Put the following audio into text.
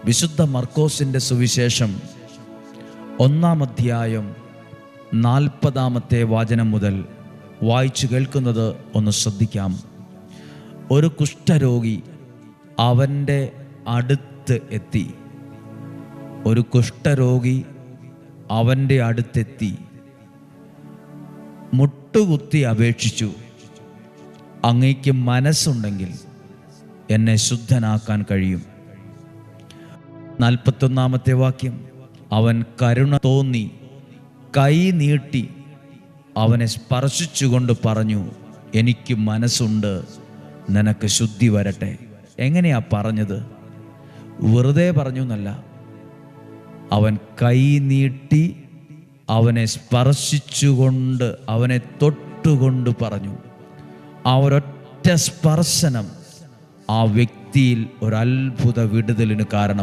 വിശുദ്ധ മർക്കോസിൻ്റെ സുവിശേഷം 1-ാം അധ്യായം 40-ാമത്തെ വചനം മുതൽ വായിച്ചു കേൾക്കുന്നത് ഒന്ന് ശ്രദ്ധിക്കാം. ഒരു കുഷ്ഠരോഗി അവൻ്റെ അടുത്ത് എത്തി. ഒരു കുഷ്ഠരോഗി അവൻ്റെ അടുത്തെത്തി മുട്ടുകുത്തി അപേക്ഷിച്ചു, അങ്ങയ്ക്ക് മനസ്സുണ്ടെങ്കിൽ എന്നെ ശുദ്ധനാക്കാൻ കഴിയും. 41-ാമത്തെ വാക്യം, അവൻ കരുണ തോന്നി കൈ നീട്ടി അവനെ സ്പർശിച്ചുകൊണ്ട് പറഞ്ഞു, എനിക്ക് മനസ്സുണ്ട്, നിനക്ക് ശുദ്ധി വരട്ടെ. എങ്ങനെയാ പറഞ്ഞത്? വെറുതെ പറഞ്ഞു എന്നല്ല. അവൻ കൈ നീട്ടി അവനെ സ്പർശിച്ചുകൊണ്ട്, അവനെ തൊട്ടുകൊണ്ട് പറഞ്ഞു. ആ ഒരൊറ്റ സ്പർശനം ആ വ്യക്തിയിൽ ഒരത്ഭുത വിടുതലിന് കാരണം.